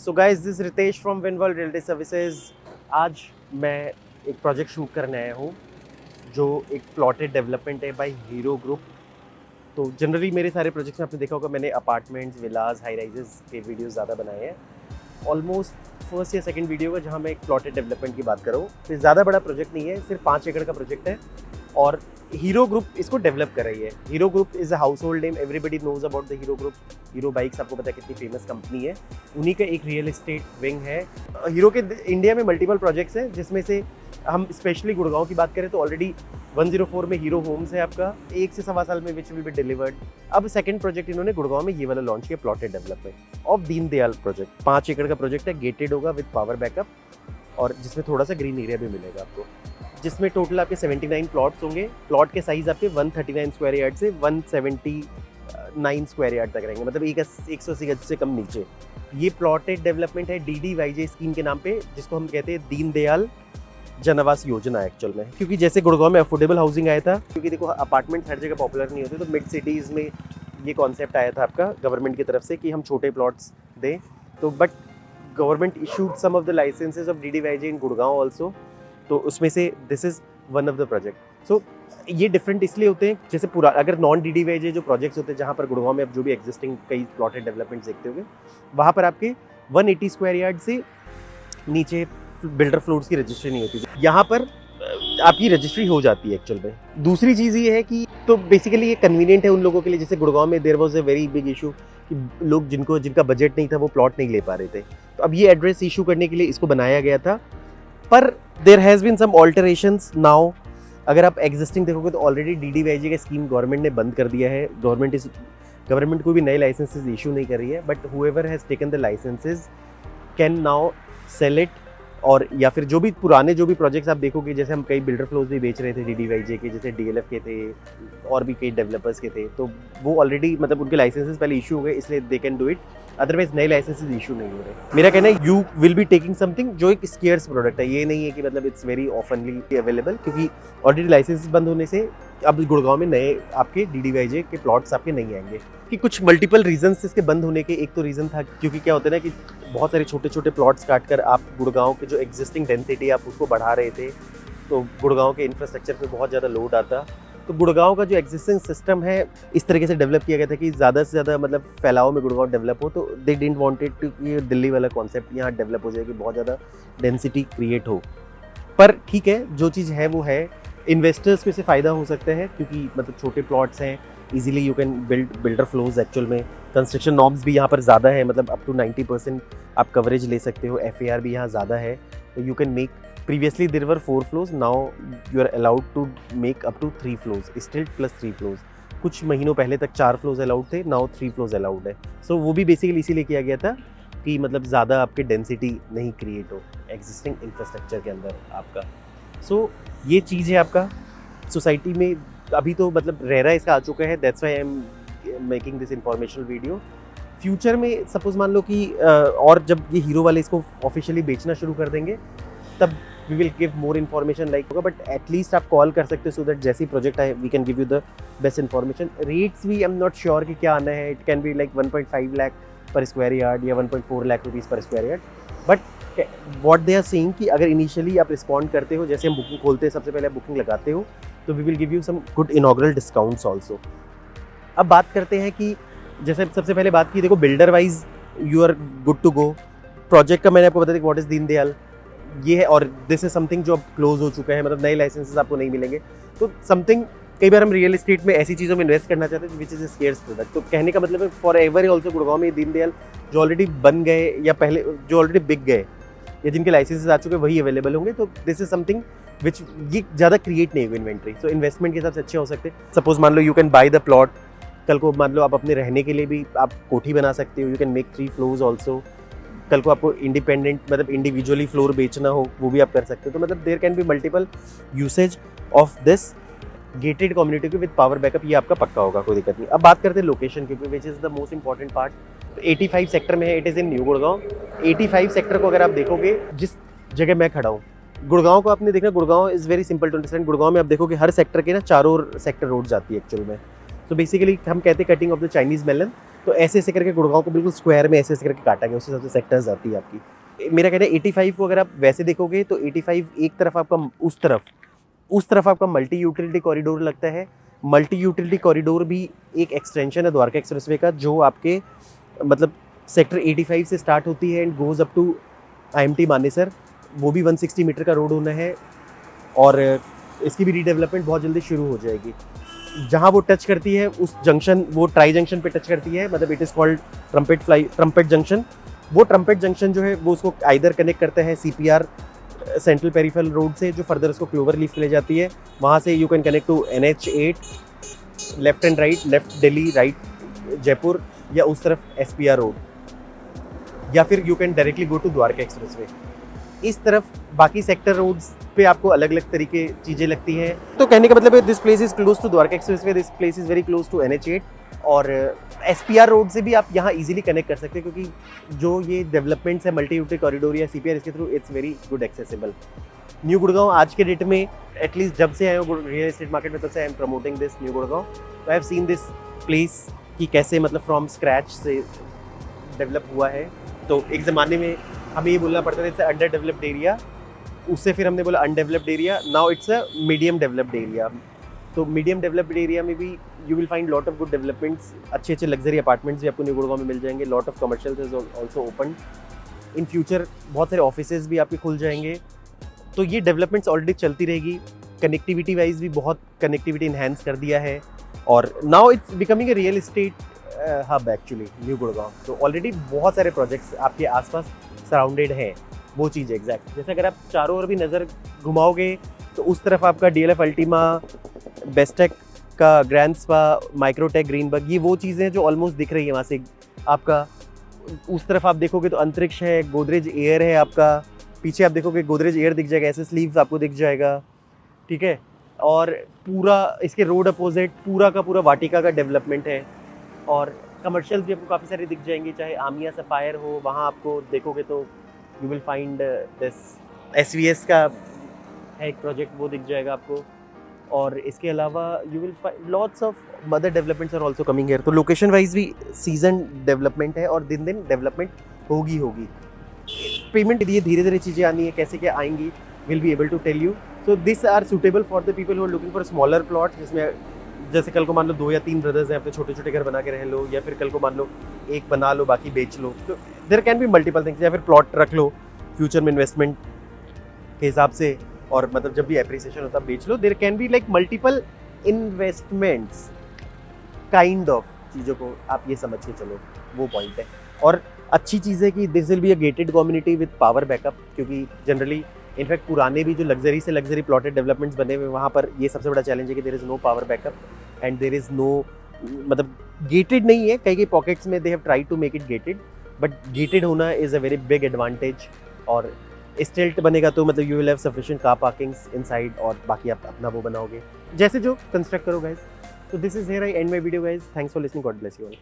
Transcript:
So guys, this Ritesh from Winworld realty services. आज मैं एक प्रोजेक्ट शूट करने आया हूँ जो एक प्लॉटेड डेवलपमेंट है बाय हीरो ग्रुप। तो जनरली मेरे सारे प्रोजेक्ट्स में आपने देखा होगा, मैंने अपार्टमेंट्स, विलाज, हाई राइजेस के वीडियोस ज़्यादा बनाए हैं। ऑलमोस्ट फर्स्ट या सेकंड वीडियो का जहाँ मैं एक प्लॉटेड डेवलपमेंट की बात कर रहा हूँ। तो ज़्यादा बड़ा प्रोजेक्ट नहीं है, सिर्फ 5 एकड़ का प्रोजेक्ट है और हीरो ग्रुप इसको डेवलप कर रही है। Hero group is a household name, everybody knows about the Hero group. Hero bikes आपको पता है कितनी फेमस कंपनी है, उन्हीं का एक रियल एस्टेट विंग है। हीरो के इंडिया में मल्टीपल प्रोजेक्ट्स हैं, जिसमें से हम स्पेशली गुड़गांव की बात करें तो ऑलरेडी 104 में हीरो होम्स है आपका, 1 से सवा साल में विच विल बी डिलीवर्ड। अब सेकंड प्रोजेक्ट इन्होंने गुड़गांव में ये वाला लॉन्च किया, plotted development of Deendayal project. 5 एकड़ का प्रोजेक्ट है, गेटेड होगा विद पावर बैकअप और जिसमें थोड़ा सा ग्रीन एरिया भी मिलेगा आपको, जिसमें टोटल आपके 79 प्लॉट्स होंगे। प्लॉट के साइज आपके 139 स्क्वायर यार्ड से 179 स्क्वायर यार्ड तक रहेंगे, मतलब 180 गज से कम नीचे। ये प्लॉटेड डेवलपमेंट है DDYJ स्कीम के नाम पे, जिसको हम कहते हैं दीनदयाल जन आवास योजना एक्चुअल में। क्योंकि जैसे गुड़गांव में अफोर्डेबल हाउसिंग आया था, क्योंकि देखो अपार्टमेंट हर जगह पॉपुलर नहीं होते, तो मिड सिटीज़ में ये कॉन्सेप्ट आया था आपका गवर्नमेंट की तरफ से कि हम छोटे प्लॉट्स दें। तो but government issued some of the licences of DDYJ in Gurgaon also, तो उसमें से this is one of the project. So ये डिफरेंट इसलिए होते हैं, जैसे पूरा अगर नॉन DDYJ जो प्रोजेक्ट्स होते हैं, जहाँ पर गुड़गांव में अब जो भी एग्जिस्टिंग कई प्लॉटेड डेवलपमेंट्स देखते होंगे, वहाँ पर आपके 180 स्क्वायर यार्ड से नीचे बिल्डर फ्लोर्स की रजिस्ट्री नहीं होती। यहाँ पर आपकी रजिस्ट्री हो जाती है एक्चुअल में। दूसरी चीज़ ये है कि तो बेसिकली ये कन्वीनियंट है उन लोगों के लिए, जैसे गुड़गांव में there was a very big issue कि लोग जिनका बजट नहीं था वो प्लॉट नहीं ले पा रहे थे। तो अब ये एड्रेस इशू करने के लिए इसको बनाया गया था। पर there has been some alterations now. अगर आप एग्जिस्टिंग देखोगे तो ऑलरेडी DDYJ का स्कीम गवर्नमेंट ने बंद कर दिया है। गवर्नमेंट कोई भी नए लाइसेंसेज इशू नहीं कर रही है, but however has taken the licences can now sell it. और या फिर जो भी पुराने जो भी प्रोजेक्ट्स आप देखोगे, जैसे हम कई बिल्डर फ्लोर्स भी बेच रहे थे DDYJ के, जैसे DLF के थे और भी कई डेवलपर्स के थे, तो वो ऑलरेडी मतलब उनके लाइसेंसेस पहले इशू हो गए, इसलिए they can do it. Otherwise नए लाइसेंसेस इशू नहीं हो रहे। मेरा कहना है you will be taking something जो एक स्केयर्स प्रोडक्ट है। ये नहीं है कि मतलब इट्स वेरी ऑफनली अवेलेबल, क्योंकि ऑलरेडी लाइसेंसेस बंद होने से अब गुड़गांव में नए आपके DDYJ के प्लॉट्स आपके नहीं आएंगे। कि कुछ मल्टीपल रीजंस इसके बंद होने के, एक तो रीज़न था क्योंकि क्या होता है ना कि बहुत सारे छोटे छोटे प्लॉट्स काट कर आप गुड़गांव के जो एग्जिस्टिंग डेंसिटी आप उसको बढ़ा रहे थे, तो गुड़गांव के इंफ्रास्ट्रक्चर पे बहुत ज़्यादा लोड आता। तो गुड़गांव का जो एग्जिस्टिंग सिस्टम है इस तरीके से डेवलप किया गया था कि ज़्यादा से ज़्यादा मतलब फैलाव में गुड़गांव डेवलप हो। तो दे डिडंट वांटेड टू कि दिल्ली वाला कॉन्सेप्ट यहाँ डेवलप हो जाए कि बहुत ज़्यादा डेंसिटी क्रिएट हो। पर ठीक है, जो चीज़ है वो है। इन्वेस्टर्स को इससे फ़ायदा हो सकता है क्योंकि मतलब छोटे प्लॉट्स हैं, easily you can builder flows actual में। कंस्ट्रक्शन नॉर्म्स भी यहाँ पर ज़्यादा है, मतलब अप टू 90% आप कवरेज ले सकते हो। FAR भी यहाँ ज़्यादा है, तो you can make. Previously there were 4 floors, now you are allowed to make up to 3 floors, still plus 3 floors. कुछ महीनों पहले तक 4 फ्लोर्स अलाउड थे, नाउ 3 फ्लोर्स अलाउड है। सो वो भी बेसिकली इसीलिए किया गया था कि मतलब ज़्यादा आपके डेंसिटी नहीं क्रिएट हो एग्जिस्टिंग इंफ्रास्ट्रक्चर के अंदर आपका। सो ये चीज़ है आपका सोसाइटी में अभी तो मतलब रेरा इसका आ चुका है, that's why I am making this informational video. Future में सपोज मान लो कि और जब ये हीरो वाले इसको ऑफिशियली बेचना शुरू कर देंगे, तब we will give more information like होगा। बट एटलीस्ट आप कॉल कर सकते हो सो दैट जैसी प्रोजेक्ट आए we can give you the best information. Rates भी आई एम नॉट श्योर कि क्या आना है। It can be like 1.5 lakh per square yard या 1.4 lakh rupees per square yard. But what they are saying कि अगर इनिशियली आप रिस्पॉन्ड करते हो, जैसे हम बुकिंग खोलते हैं सबसे पहले आप बुकिंग लगाते हो, तो we will give you some good inaugural discounts also. अब बात करते हैं कि जैसे सबसे पहले बात की, देखो builder wise you are good to go. Project का मैंने आपको बता दिया व्हाट इज़ दीनदयाल ये है, और दिस इज समथिंग जो अब क्लोज हो चुका है, मतलब नए लाइसेंसेस आपको नहीं मिलेंगे। तो समथिंग कई बार हम रियल एस्टेट में ऐसी चीज़ों में इन्वेस्ट करना चाहते हैं विच इज़ स्केयर्स प्रोडक्ट। तो कहने का मतलब है फॉर एवर ऑल्सो गुड़गांव में दीनदयाल जो ऑलरेडी बन गए या पहले जो ऑलरेडी बिक गए या जिनके लाइसेंसेस आ चुके हैं वही अवेलेबल होंगे। तो दिस इज समथिंग विच ये ज़्यादा क्रिएट नहीं होगी इन्वेंट्री। सो इन्वेस्टमेंट के हिसाब से अच्छे हो सकते हैं। सपोज मान लो you can buy the plot, कल को मान लो आप अपने रहने के लिए भी आप कोठी बना सकते हो। You can make 3 floors also. कल को आपको इंडिपेंडेंट मतलब इंडिविजुअली फ्लोर बेचना हो वो भी आप कर सकते हो। तो मतलब there can be multiple usage of this gated community with power backup. ये आपका पक्का होगा, कोई दिक्कत नहीं। अब बात करते हैं लोकेशन की, which is the most important part. तो 85 सेक्टर में है, it is in new Gurgaon. 85 sector को अगर आप देखोगे, जिस जगह मैं खड़ा हूँ गुड़गांव को आपने देखना, Gurgaon is very simple to understand. Gurgaon में आप देखोगे हर सेक्टर के ना चारों सेक्टर रोड जाती है एक्चुअल में। तो बेसिकली हम कहते हैं cutting of the Chinese melon. तो ऐसे ऐसे करके गुड़गांव को बिल्कुल स्क्वायर में ऐसे ऐसे करके काटा गया, उसके हिसाब से सेक्टर्स आती है आपकी। मेरा कहना है 85 को अगर आप वैसे देखोगे तो 85 एक तरफ आपका उस तरफ आपका मल्टी यूटिलिटी कॉरिडोर लगता है। मल्टी यूटिलिटी कॉरिडोर भी एक एक्सटेंशन है द्वारका एक्सप्रेसवे का, जो आपके मतलब सेक्टर 85 से स्टार्ट होती है and goes up to IMT Manesar. वो भी 160 मीटर का रोड होना है और इसकी भी रीडेवलपमेंट बहुत जल्दी शुरू हो जाएगी। जहाँ वो टच करती है उस जंक्शन, वो ट्राई जंक्शन पे टच करती है, मतलब it is called trumpet junction. वो ट्रम्पेट जंक्शन जो है वो उसको आइदर कनेक्ट करता है CPR सेंट्रल पेरिफेरल रोड से, जो फर्दर उसको क्लोवर लीफ ले जाती है। वहाँ से you can connect to NH8 left and right, left Delhi, right Jaipur, या उस तरफ SPR रोड, या फिर you can directly go to Dwarka expressway. इस तरफ बाकी सेक्टर रोड्स पे आपको अलग अलग तरीके चीज़ें लगती हैं। तो कहने का मतलब है this place is close to Dwarka expressway, this place is very close to NH8, और SPR रोड से भी आप यहाँ इजीली कनेक्ट कर सकते हैं, क्योंकि जो ये डेवलपमेंट्स है मल्टी यूटिलिटी कॉरिडोर या CPR, इसके through it's very good accessible. New Gurgaon आज के डेट में एटलीस्ट जब से आए हो रियल एस्टेट मार्केट में, तब से I am promoting this new Gurgaon. I have seen this place कि कैसे मतलब फ्रॉम स्क्रैच से डेवलप हुआ है। तो एक ज़माने में हमें ये बोलना पड़ता था इट्स अंडर डेवलप्ड एरिया, उससे फिर हमने बोला undeveloped area, now it's a medium developed area. तो मीडियम डेवलप्ड एरिया में भी you will find lot of good developments, अच्छे अच्छे लग्जरी अपार्टमेंट्स भी आपको न्यू गुड़गांव में मिल जाएंगे। Lot of commercial is also open in future, बहुत सारे ऑफिसेज भी आपके खुल जाएंगे। तो ये डेवलपमेंट्स ऑलरेडी चलती रहेगी। कनेक्टिविटी वाइज भी बहुत कनेक्टिविटी इन्हेंस कर दिया है, और now it's becoming a real estate hub actually new Gurgaon. तो ऑलरेडी बहुत सारे प्रोजेक्ट्स आपके आसपास सराउंडेड हैं, वो चीज़ एग्जैक्ट। जैसे अगर आप चारों ओर भी नज़र घुमाओगे तो उस तरफ आपका DLF अल्टीमा, बेस्टेक का ग्रैंड स्पा, माइक्रोटेक, ग्रीनबर्ग, ये वो चीज़ें हैं जो ऑलमोस्ट दिख रही है वहाँ से आपका। उस तरफ आप देखोगे तो अंतरिक्ष है, गोदरेज एयर है आपका, पीछे आप देखोगे गोदरेज एयर दिख जाएगा, ऐसे स्लीव्स आपको दिख जाएगा, ठीक है। और पूरा इसके रोड अपोजिट पूरा का पूरा वाटिका का डेवलपमेंट है, और कमर्शियल भी आपको काफ़ी सारे दिख जाएंगे, चाहे आमिया सफायर हो, वहाँ आपको देखोगे तो you will find this SVS का है एक प्रोजेक्ट, वो दिख जाएगा आपको। और इसके अलावा you will find lots of mother developments are also coming here. तो लोकेशन वाइज भी सीजन डेवलपमेंट है और दिन दिन डेवलपमेंट होगी। पेमेंट धीरे धीरे चीज़ें आनी है, कैसे क्या आएंगी will be able to tell you. So this are suitable for the people who are looking for smaller plot, जिसमें जैसे कल को मान लो 2 या 3 ब्रदर्स हैं, अपने छोटे छोटे घर बना के रह लो, या फिर कल को मान लो एक बना लो बाकी बेच लो। तो there can be multiple things, या फिर प्लॉट रख लो फ्यूचर में इन्वेस्टमेंट के हिसाब से, और मतलब जब भी एप्रिसिएशन होता है बेच लो। There can be like multiple investments kind of चीज़ों को आप ये समझ के चलो, वो पॉइंट है। और अच्छी चीज़ है कि this will be a gated community with power backup, क्योंकि जनरली इनफैक्ट पुराने भी जो लग्जरी से लग्जरी प्लॉटेड डेवलपमेंट्स बने हुए, वहाँ पर ये सबसे बड़ा चैलेंज है कि there is no power backup and there is no, मतलब गेटेड नहीं है, कई कई पॉकेट्स में they have tried to make it gated, but gated होना is a very big advantage. और स्टिल्ट बनेगा तो मतलब you will have sufficient car parkings inside, और बाकी आप अपना वो बनाओगे जैसे जो कंस्ट्रक्ट करो guys. So this is here I end my video guys. Thanks for listening. God bless you all.